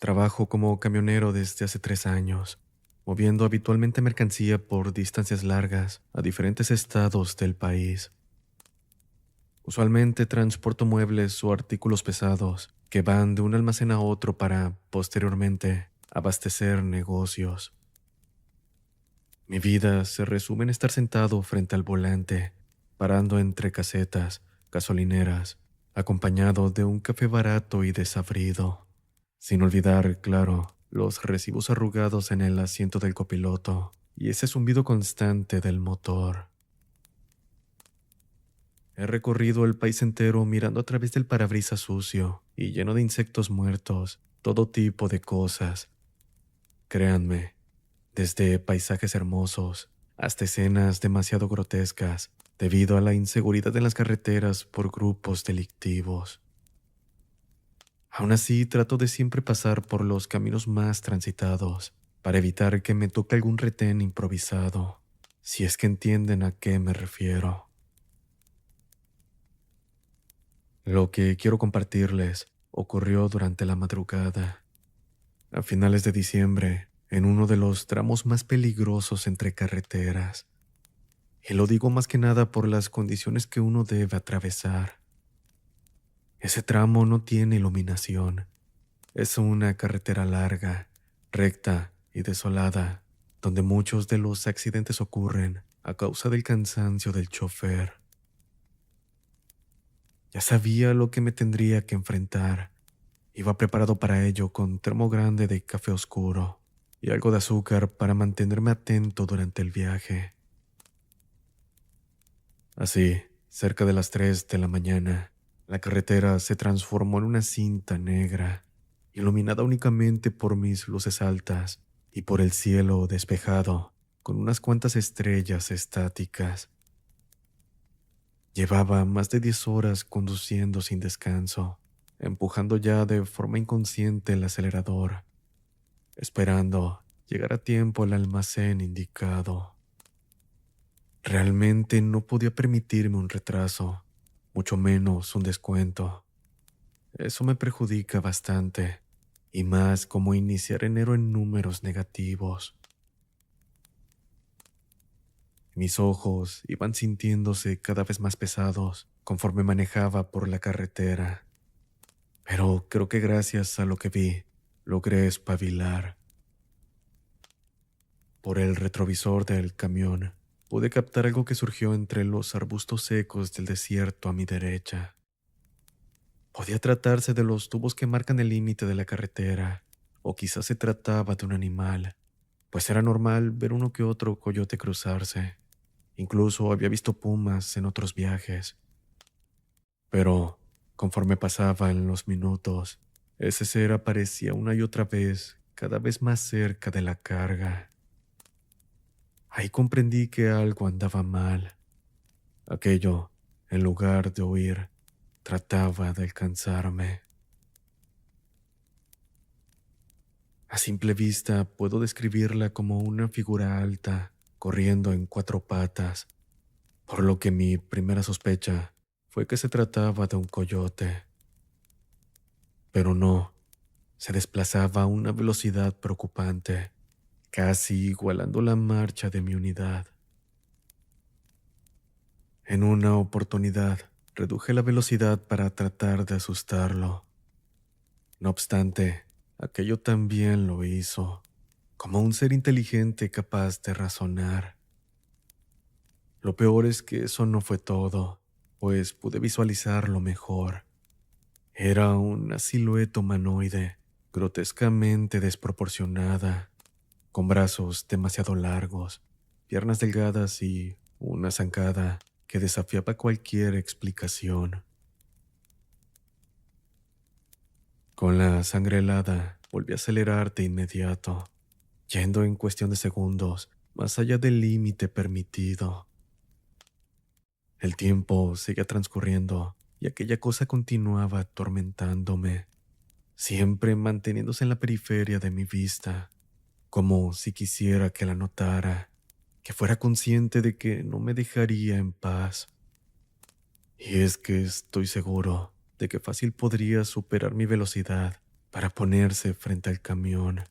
Trabajo como camionero desde hace 3 años, moviendo habitualmente mercancía por distancias largas a diferentes estados del país. Usualmente transporto muebles o artículos pesados que van de un almacén a otro para, posteriormente, abastecer negocios. Mi vida se resume en estar sentado frente al volante, parando entre casetas, gasolineras, acompañado de un café barato y desabrido. Sin olvidar, claro, los recibos arrugados en el asiento del copiloto y ese zumbido constante del motor. He recorrido el país entero mirando a través del parabrisas sucio y lleno de insectos muertos, todo tipo de cosas. Créanme, desde paisajes hermosos hasta escenas demasiado grotescas debido a la inseguridad en las carreteras por grupos delictivos. Aún así, trato de siempre pasar por los caminos más transitados para evitar que me toque algún retén improvisado, si es que entienden a qué me refiero. Lo que quiero compartirles ocurrió durante la madrugada, a finales de diciembre, en uno de los tramos más peligrosos entre carreteras. Y lo digo más que nada por las condiciones que uno debe atravesar. Ese tramo no tiene iluminación. Es una carretera larga, recta y desolada, donde muchos de los accidentes ocurren a causa del cansancio del chofer. Ya sabía lo que me tendría que enfrentar. Iba preparado para ello con termo grande de café oscuro y algo de azúcar para mantenerme atento durante el viaje. Así, cerca de las 3 de la mañana, la carretera se transformó en una cinta negra, iluminada únicamente por mis luces altas y por el cielo despejado, con unas cuantas estrellas estáticas. Llevaba más de 10 horas conduciendo sin descanso, empujando ya de forma inconsciente el acelerador, esperando llegar a tiempo al almacén indicado. Realmente no podía permitirme un retraso, mucho menos un descuento. Eso me perjudica bastante, y más como iniciar enero en números negativos. Mis ojos iban sintiéndose cada vez más pesados conforme manejaba por la carretera, pero creo que gracias a lo que vi, logré espabilar. Por el retrovisor del camión, pude captar algo que surgió entre los arbustos secos del desierto a mi derecha. Podía tratarse de los tubos que marcan el límite de la carretera, o quizás se trataba de un animal, pues era normal ver uno que otro coyote cruzarse. Incluso había visto pumas en otros viajes. Pero, conforme pasaban los minutos, ese ser aparecía una y otra vez, cada vez más cerca de la carga. Ahí comprendí que algo andaba mal. Aquello, en lugar de huir, trataba de alcanzarme. A simple vista puedo describirla como una figura alta, corriendo en 4 patas, por lo que mi primera sospecha fue que se trataba de un coyote. Pero no, se desplazaba a una velocidad preocupante, casi igualando la marcha de mi unidad. En una oportunidad, reduje la velocidad para tratar de asustarlo. No obstante, aquello también lo hizo, como un ser inteligente capaz de razonar. Lo peor es que eso no fue todo, pues pude visualizarlo mejor. Era una silueta humanoide, grotescamente desproporcionada, con brazos demasiado largos, piernas delgadas y una zancada que desafiaba cualquier explicación. Con la sangre helada, volví a acelerar de inmediato, yendo en cuestión de segundos más allá del límite permitido. El tiempo seguía transcurriendo y aquella cosa continuaba atormentándome, siempre manteniéndose en la periferia de mi vista, como si quisiera que la notara, que fuera consciente de que no me dejaría en paz. Y es que estoy seguro de que fácil podría superar mi velocidad para ponerse frente al camión.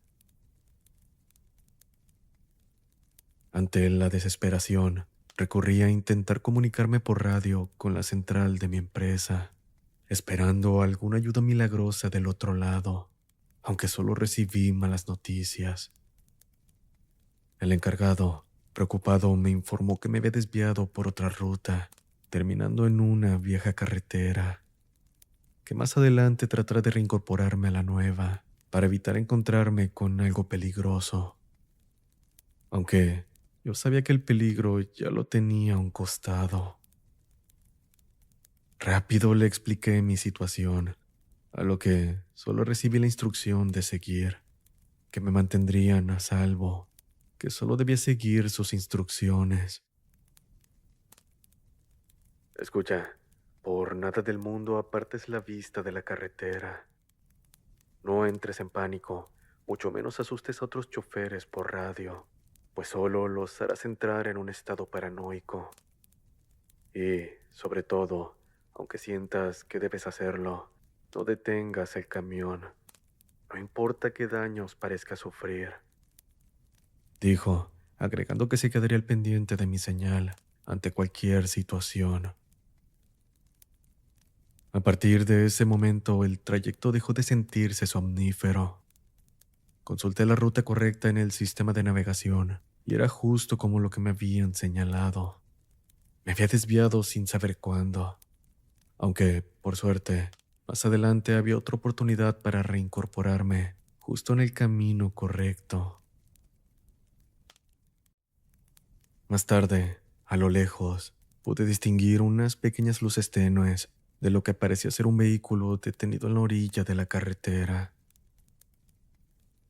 Ante la desesperación, recurrí a intentar comunicarme por radio con la central de mi empresa, esperando alguna ayuda milagrosa del otro lado, aunque solo recibí malas noticias. El encargado, preocupado, me informó que me había desviado por otra ruta, terminando en una vieja carretera, que más adelante tratará de reincorporarme a la nueva, para evitar encontrarme con algo peligroso. Aunque yo sabía que el peligro ya lo tenía a un costado. Rápido le expliqué mi situación, a lo que solo recibí la instrucción de seguir, que me mantendrían a salvo, que solo debía seguir sus instrucciones. Escucha, por nada del mundo apartes la vista de la carretera. No entres en pánico, mucho menos asustes a otros choferes por radio, pues solo los harás entrar en un estado paranoico. Y, sobre todo, aunque sientas que debes hacerlo, no detengas el camión, no importa qué daños parezca sufrir, dijo, agregando que se quedaría al pendiente de mi señal ante cualquier situación. A partir de ese momento, el trayecto dejó de sentirse somnífero. Consulté la ruta correcta en el sistema de navegación y era justo como lo que me habían señalado. Me había desviado sin saber cuándo, aunque, por suerte, más adelante había otra oportunidad para reincorporarme justo en el camino correcto. Más tarde, a lo lejos, pude distinguir unas pequeñas luces tenues de lo que parecía ser un vehículo detenido en la orilla de la carretera.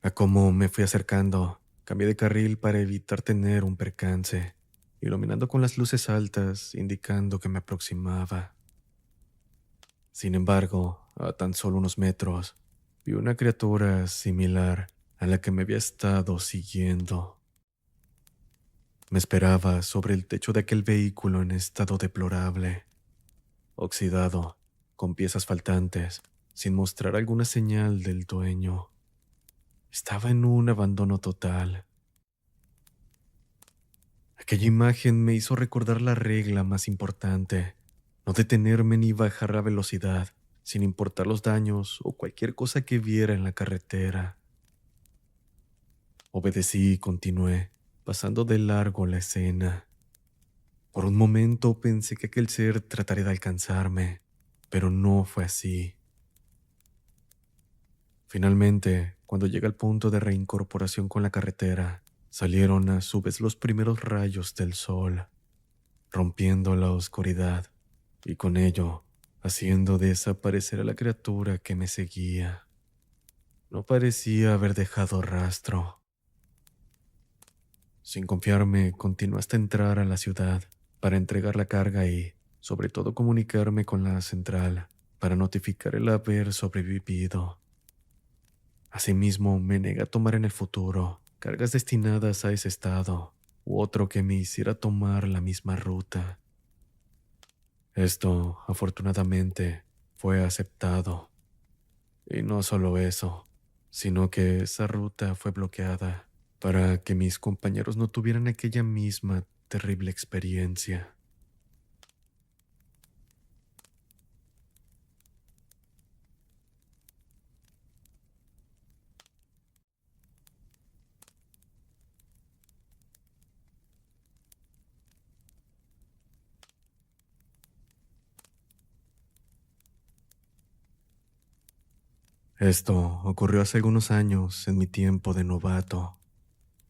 A como me fui acercando, cambié de carril para evitar tener un percance, iluminando con las luces altas, indicando que me aproximaba. Sin embargo, a tan solo unos metros, vi una criatura similar a la que me había estado siguiendo. Me esperaba sobre el techo de aquel vehículo en estado deplorable, oxidado, con piezas faltantes, sin mostrar alguna señal del dueño. Estaba en un abandono total. Aquella imagen me hizo recordar la regla más importante: no detenerme ni bajar la velocidad, sin importar los daños o cualquier cosa que viera en la carretera. Obedecí y continué, pasando de largo la escena. Por un momento pensé que aquel ser trataría de alcanzarme, pero no fue así. Finalmente, cuando llegué al punto de reincorporación con la carretera, salieron a su vez los primeros rayos del sol, rompiendo la oscuridad y con ello haciendo desaparecer a la criatura que me seguía. No parecía haber dejado rastro. Sin confiarme, continué hasta entrar a la ciudad para entregar la carga y, sobre todo, comunicarme con la central para notificar el haber sobrevivido. Asimismo, me negué a tomar en el futuro cargas destinadas a ese estado u otro que me hiciera tomar la misma ruta. Esto, afortunadamente, fue aceptado. Y no solo eso, sino que esa ruta fue bloqueada para que mis compañeros no tuvieran aquella misma terrible experiencia. Esto ocurrió hace algunos años en mi tiempo de novato,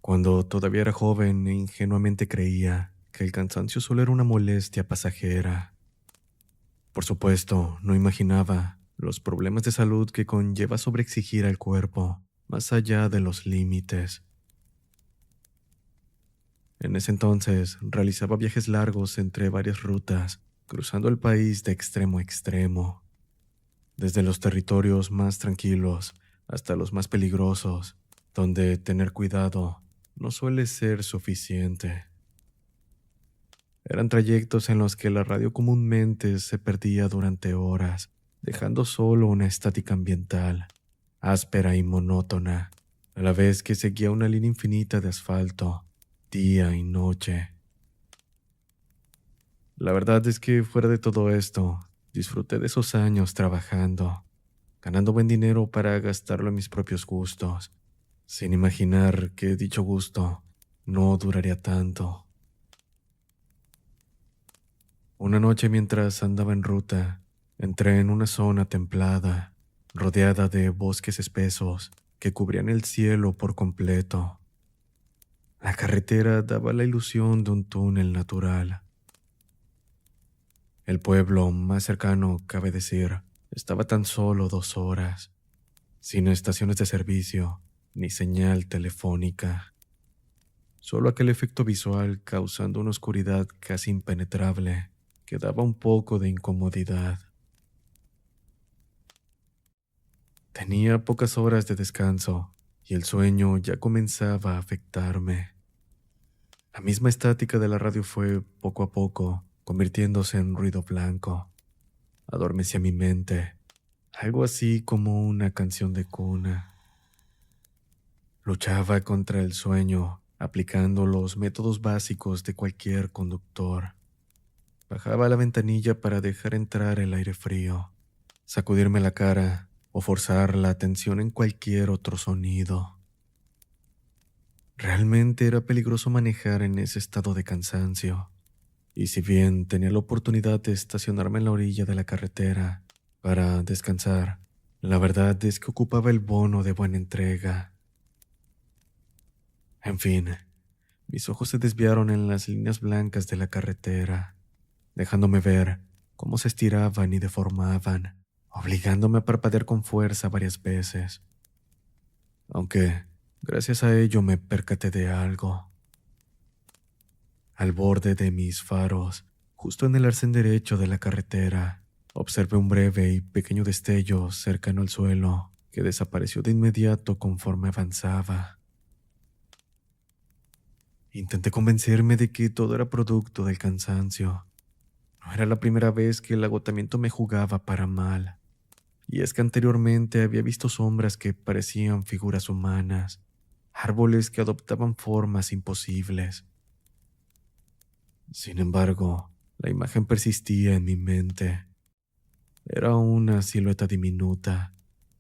cuando todavía era joven e ingenuamente creía que el cansancio solo era una molestia pasajera. Por supuesto, no imaginaba los problemas de salud que conlleva sobreexigir al cuerpo, más allá de los límites. En ese entonces, realizaba viajes largos entre varias rutas, cruzando el país de extremo a extremo, desde los territorios más tranquilos hasta los más peligrosos, donde tener cuidado no suele ser suficiente. Eran trayectos en los que la radio comúnmente se perdía durante horas, dejando solo una estática ambiental, áspera y monótona, a la vez que seguía una línea infinita de asfalto, día y noche. La verdad es que fuera de todo esto, disfruté de esos años trabajando, ganando buen dinero para gastarlo en mis propios gustos, sin imaginar que dicho gusto no duraría tanto. Una noche mientras andaba en ruta, entré en una zona templada, rodeada de bosques espesos que cubrían el cielo por completo. La carretera daba la ilusión de un túnel natural. El pueblo más cercano, cabe decir, estaba tan solo 2 horas, sin estaciones de servicio ni señal telefónica. Solo aquel efecto visual causando una oscuridad casi impenetrable que daba un poco de incomodidad. Tenía pocas horas de descanso y el sueño ya comenzaba a afectarme. La misma estática de la radio fue, poco a poco, convirtiéndose en ruido blanco. Adormecía mi mente, algo así como una canción de cuna. Luchaba contra el sueño, aplicando los métodos básicos de cualquier conductor. Bajaba la ventanilla para dejar entrar el aire frío, sacudirme la cara o forzar la atención en cualquier otro sonido. Realmente era peligroso manejar en ese estado de cansancio, y si bien tenía la oportunidad de estacionarme en la orilla de la carretera para descansar, la verdad es que ocupaba el bono de buena entrega. En fin, mis ojos se desviaron en las líneas blancas de la carretera, dejándome ver cómo se estiraban y deformaban, obligándome a parpadear con fuerza varias veces. Aunque, gracias a ello me percaté de algo. Al borde de mis faros, justo en el arcén derecho de la carretera, observé un breve y pequeño destello cercano al suelo que desapareció de inmediato conforme avanzaba. Intenté convencerme de que todo era producto del cansancio. No era la primera vez que el agotamiento me jugaba para mal, y es que anteriormente había visto sombras que parecían figuras humanas, árboles que adoptaban formas imposibles. Sin embargo, la imagen persistía en mi mente. Era una silueta diminuta,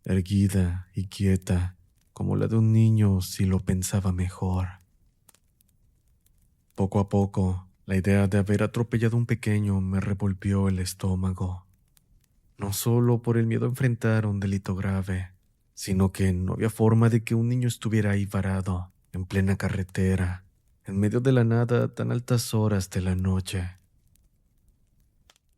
erguida y quieta, como la de un niño si lo pensaba mejor. Poco a poco, la idea de haber atropellado a un pequeño me revolvió el estómago. No solo por el miedo a enfrentar un delito grave, sino que no había forma de que un niño estuviera ahí varado, en plena carretera, en medio de la nada a tan altas horas de la noche.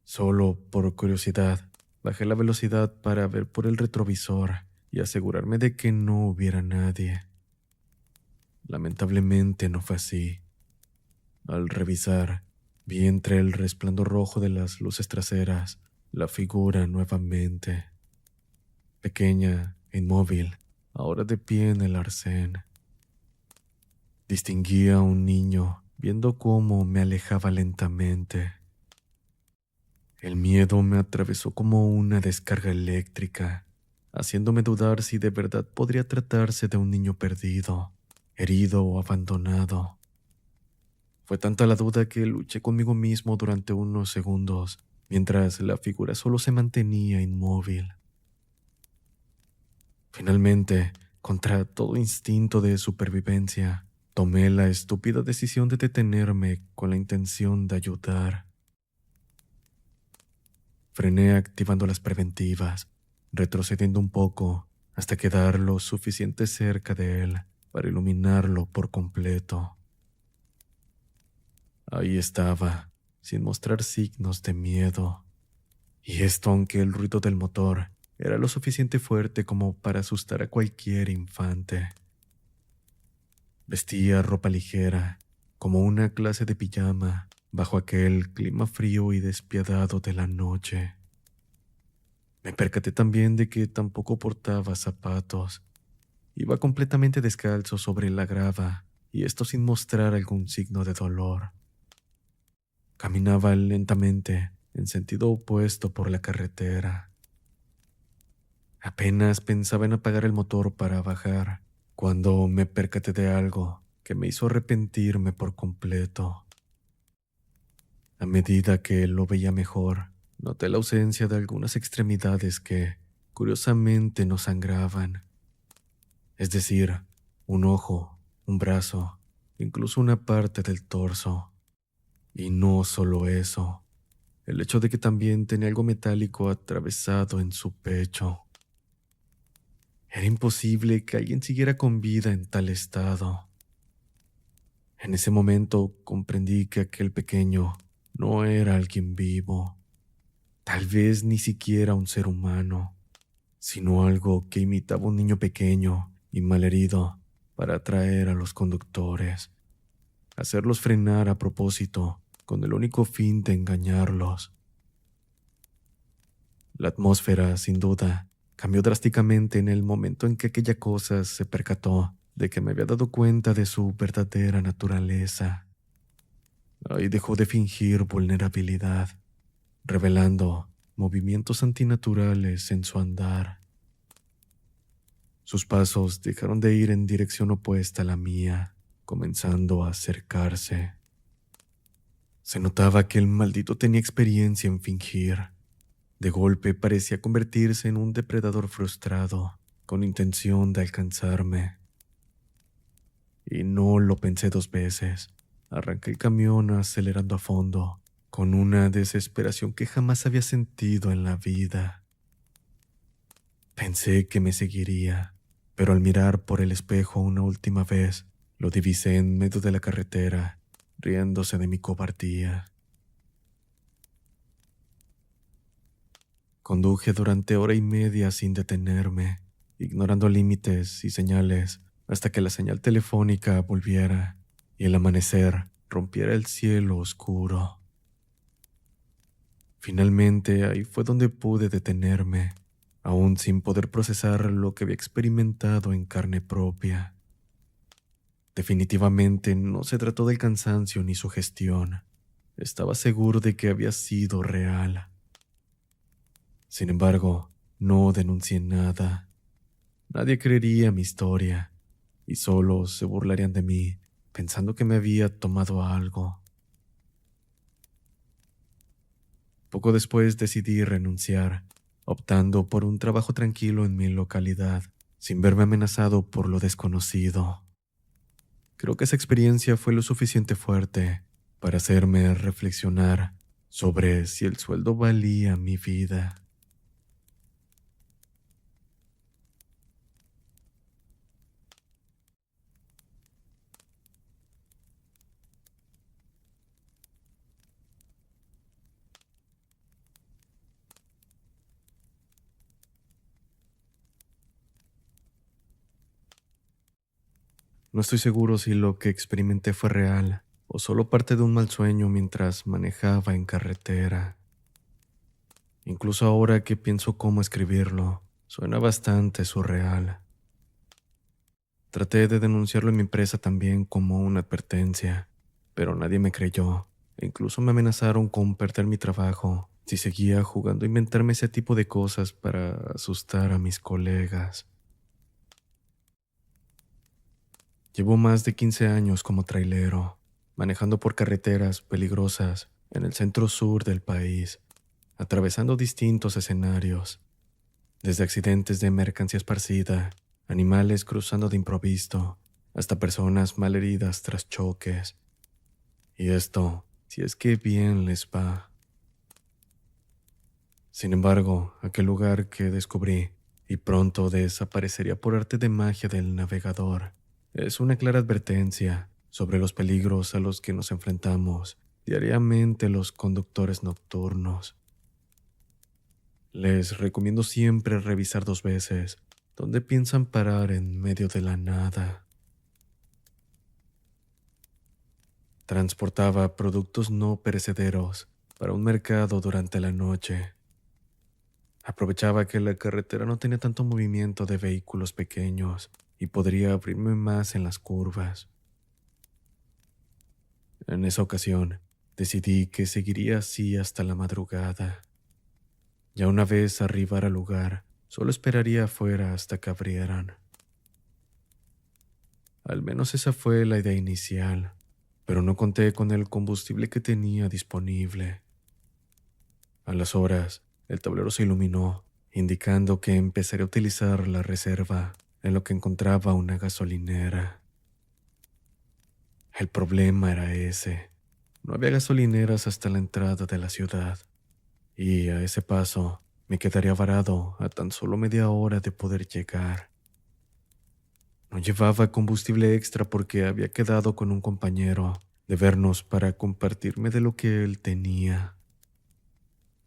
Solo por curiosidad, bajé la velocidad para ver por el retrovisor y asegurarme de que no hubiera nadie. Lamentablemente no fue así. Al revisar, vi entre el resplandor rojo de las luces traseras la figura nuevamente, pequeña e inmóvil, ahora de pie en el arcén. Distinguí a un niño viendo cómo me alejaba lentamente. El miedo me atravesó como una descarga eléctrica, haciéndome dudar si de verdad podría tratarse de un niño perdido, herido o abandonado. Fue tanta la duda que luché conmigo mismo durante unos segundos, mientras la figura solo se mantenía inmóvil. Finalmente, contra todo instinto de supervivencia, tomé la estúpida decisión de detenerme con la intención de ayudar. Frené activando las preventivas, retrocediendo un poco hasta quedar lo suficiente cerca de él para iluminarlo por completo. Ahí estaba, sin mostrar signos de miedo. Y esto aunque el ruido del motor era lo suficiente fuerte como para asustar a cualquier infante. Vestía ropa ligera, como una clase de pijama, bajo aquel clima frío y despiadado de la noche. Me percaté también de que tampoco portaba zapatos. Iba completamente descalzo sobre la grava, y esto sin mostrar algún signo de dolor. Caminaba lentamente, en sentido opuesto por la carretera. Apenas pensaba en apagar el motor para bajar, cuando me percaté de algo que me hizo arrepentirme por completo. A medida que lo veía mejor, noté la ausencia de algunas extremidades que, curiosamente, no sangraban. Es decir, un ojo, un brazo, incluso una parte del torso. Y no solo eso, el hecho de que también tenía algo metálico atravesado en su pecho. Era imposible que alguien siguiera con vida en tal estado. En ese momento comprendí que aquel pequeño no era alguien vivo, tal vez ni siquiera un ser humano, sino algo que imitaba un niño pequeño y malherido para atraer a los conductores, hacerlos frenar a propósito con el único fin de engañarlos. La atmósfera, sin duda, cambió drásticamente en el momento en que aquella cosa se percató de que me había dado cuenta de su verdadera naturaleza. Ahí dejó de fingir vulnerabilidad, revelando movimientos antinaturales en su andar. Sus pasos dejaron de ir en dirección opuesta a la mía, comenzando a acercarse. Se notaba que el maldito tenía experiencia en fingir. De golpe parecía convertirse en un depredador frustrado, con intención de alcanzarme. Y no lo pensé dos veces. Arranqué el camión acelerando a fondo, con una desesperación que jamás había sentido en la vida. Pensé que me seguiría, pero al mirar por el espejo una última vez, lo divisé en medio de la carretera, riéndose de mi cobardía. Conduje durante hora y media sin detenerme, ignorando límites y señales, hasta que la señal telefónica volviera y el amanecer rompiera el cielo oscuro. Finalmente, ahí fue donde pude detenerme, aún sin poder procesar lo que había experimentado en carne propia. Definitivamente no se trató del cansancio ni sugestión. Estaba seguro de que había sido real. Sin embargo, no denuncié nada. Nadie creería mi historia, y solo se burlarían de mí, pensando que me había tomado algo. Poco después decidí renunciar, optando por un trabajo tranquilo en mi localidad, sin verme amenazado por lo desconocido. Creo que esa experiencia fue lo suficiente fuerte para hacerme reflexionar sobre si el sueldo valía mi vida. No estoy seguro si lo que experimenté fue real o solo parte de un mal sueño mientras manejaba en carretera. Incluso ahora que pienso cómo escribirlo, suena bastante surreal. Traté de denunciarlo en mi empresa también como una advertencia, pero nadie me creyó, e incluso me amenazaron con perder mi trabajo si seguía jugando a inventarme ese tipo de cosas para asustar a mis colegas. Llevo más de 15 años como trailero, manejando por carreteras peligrosas en el centro sur del país, atravesando distintos escenarios, desde accidentes de mercancía esparcida, animales cruzando de improviso, hasta personas malheridas tras choques. Y esto, si es que bien les va. Sin embargo, aquel lugar que descubrí y pronto desaparecería por arte de magia del navegador es una clara advertencia sobre los peligros a los que nos enfrentamos diariamente los conductores nocturnos. Les recomiendo siempre revisar dos veces dónde piensan parar en medio de la nada. Transportaba productos no perecederos para un mercado durante la noche. Aprovechaba que la carretera no tenía tanto movimiento de vehículos pequeños y podría abrirme más en las curvas. En esa ocasión, decidí que seguiría así hasta la madrugada. Ya una vez arribar al lugar, Solo esperaría afuera hasta que abrieran. Al menos esa fue la idea inicial, pero no conté con el combustible que tenía disponible. A las horas, el tablero se iluminó, indicando que empezaré a utilizar la reserva en lo que encontraba una gasolinera. El problema era ese. No había gasolineras hasta la entrada de la ciudad, y a ese paso me quedaría varado a tan solo media hora de poder llegar. No llevaba combustible extra porque había quedado con un compañero de vernos para compartirme de lo que él tenía.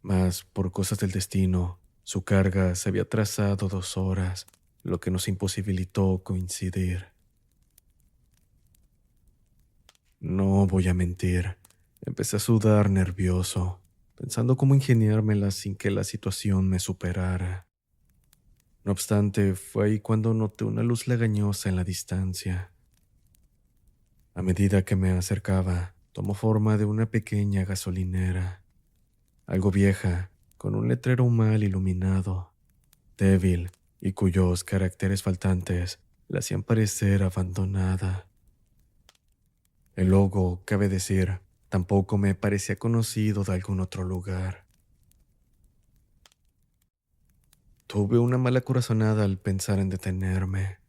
Mas, por cosas del destino, su carga se había atrasado 2 horas, lo que nos imposibilitó coincidir. No voy a mentir, empecé a sudar nervioso, pensando cómo ingeniármela sin que la situación me superara. No obstante, fue ahí cuando noté una luz lagañosa en la distancia. A medida que me acercaba, tomó forma de una pequeña gasolinera, algo vieja, con un letrero mal iluminado, débil y cuyos caracteres faltantes la hacían parecer abandonada. El logo, cabe decir, tampoco me parecía conocido de algún otro lugar. Tuve una mala corazonada al pensar en detenerme.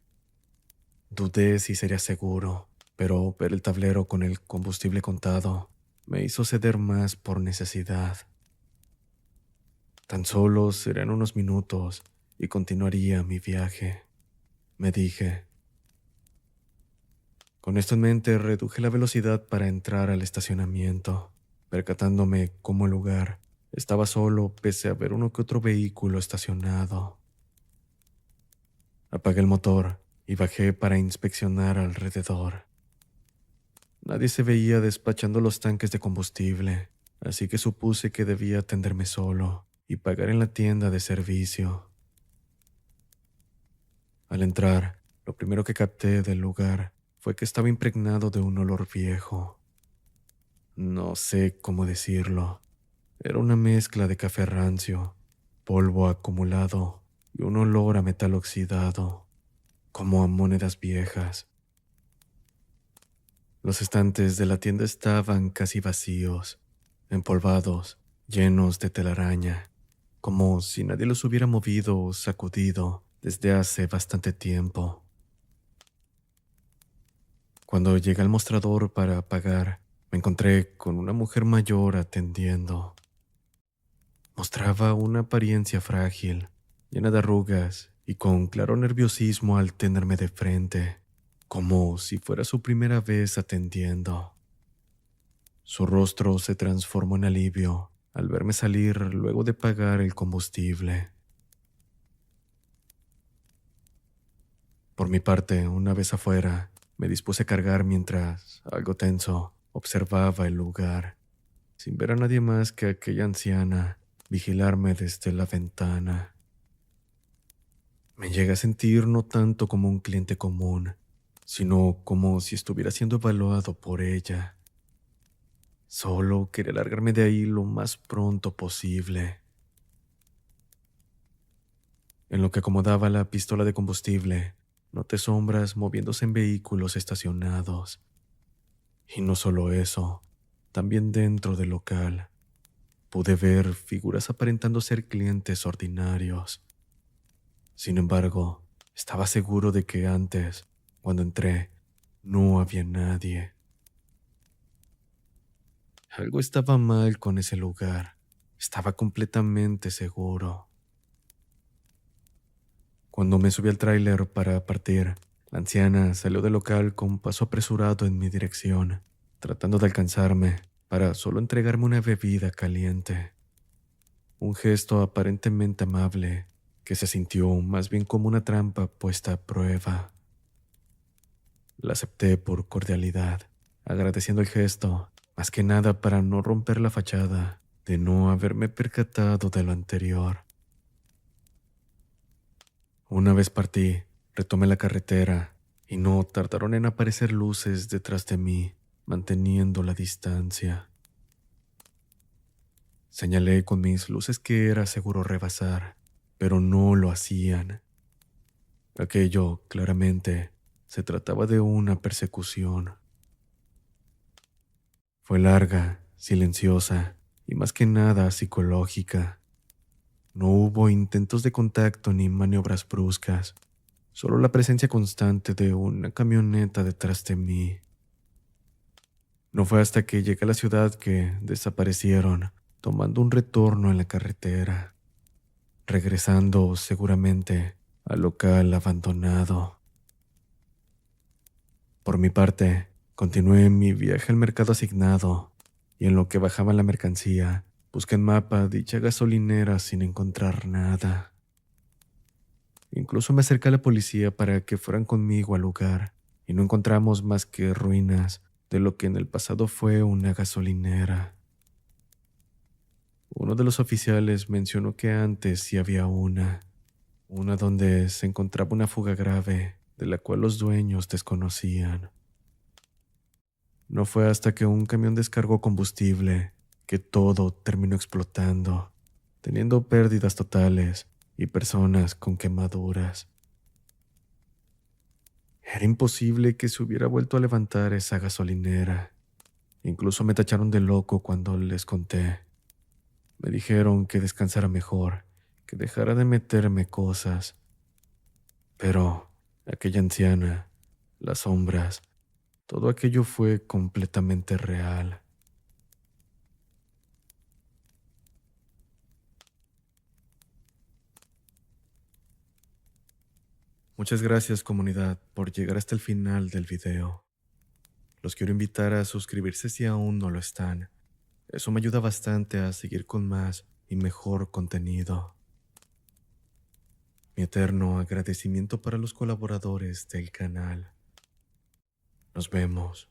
Dudé si sería seguro, pero ver el tablero con el combustible contado me hizo ceder más por necesidad. Tan solo serán unos minutos y continuaría mi viaje, me dije. Con esto en mente reduje la velocidad para entrar al estacionamiento, percatándome cómo el lugar estaba solo pese a ver uno que otro vehículo estacionado. Apagué el motor y bajé para inspeccionar alrededor. Nadie se veía despachando los tanques de combustible, así que supuse que debía atenderme solo y pagar en la tienda de servicio. Al entrar, lo primero que capté del lugar fue que estaba impregnado de un olor viejo. No sé cómo decirlo. Era una mezcla de café rancio, polvo acumulado y un olor a metal oxidado, como a monedas viejas. Los estantes de la tienda estaban casi vacíos, empolvados, llenos de telaraña, como si nadie los hubiera movido o sacudido desde hace bastante tiempo. Cuando llegué al mostrador para pagar, me encontré con una mujer mayor atendiendo. Mostraba una apariencia frágil, llena de arrugas y con claro nerviosismo al tenerme de frente, como si fuera su primera vez atendiendo. Su rostro se transformó en alivio al verme salir luego de pagar el combustible. Por mi parte, una vez afuera, me dispuse a cargar mientras, algo tenso, observaba el lugar, sin ver a nadie más que aquella anciana vigilarme desde la ventana. Me llegué a sentir no tanto como un cliente común, sino como si estuviera siendo evaluado por ella. Solo quería largarme de ahí lo más pronto posible. En lo que acomodaba la pistola de combustible, noté sombras moviéndose en vehículos estacionados. Y no solo eso, también dentro del local, pude ver figuras aparentando ser clientes ordinarios. Sin embargo, estaba seguro de que antes, cuando entré, no había nadie. Algo estaba mal con ese lugar. Estaba completamente seguro. Cuando me subí al tráiler para partir, la anciana salió del local con paso apresurado en mi dirección, tratando de alcanzarme para solo entregarme una bebida caliente. Un gesto aparentemente amable que se sintió más bien como una trampa puesta a prueba. La acepté por cordialidad, agradeciendo el gesto, más que nada para no romper la fachada de no haberme percatado de lo anterior. Una vez partí, retomé la carretera y no tardaron en aparecer luces detrás de mí, manteniendo la distancia. Señalé con mis luces que era seguro rebasar, pero no lo hacían. Aquello, claramente, se trataba de una persecución. Fue larga, silenciosa y más que nada psicológica. No hubo intentos de contacto ni maniobras bruscas, solo la presencia constante de una camioneta detrás de mí. No fue hasta que llegué a la ciudad que desaparecieron, tomando un retorno en la carretera, regresando seguramente al local abandonado. Por mi parte, continué mi viaje al mercado asignado y en lo que bajaba la mercancía, busqué en mapa dicha gasolinera sin encontrar nada. Incluso me acerqué a la policía para que fueran conmigo al lugar y no encontramos más que ruinas de lo que en el pasado fue una gasolinera. Uno de los oficiales mencionó que antes sí había una donde se encontraba una fuga grave de la cual los dueños desconocían. No fue hasta que un camión descargó combustible que todo terminó explotando, teniendo pérdidas totales y personas con quemaduras. Era imposible que se hubiera vuelto a levantar esa gasolinera. Incluso me tacharon de loco cuando les conté. Me dijeron que descansara mejor, que dejara de meterme cosas. Pero aquella anciana, las sombras, todo aquello fue completamente real. Muchas gracias, comunidad, por llegar hasta el final del video. Los quiero invitar a suscribirse si aún no lo están. Eso me ayuda bastante a seguir con más y mejor contenido. Mi eterno agradecimiento para los colaboradores del canal. Nos vemos.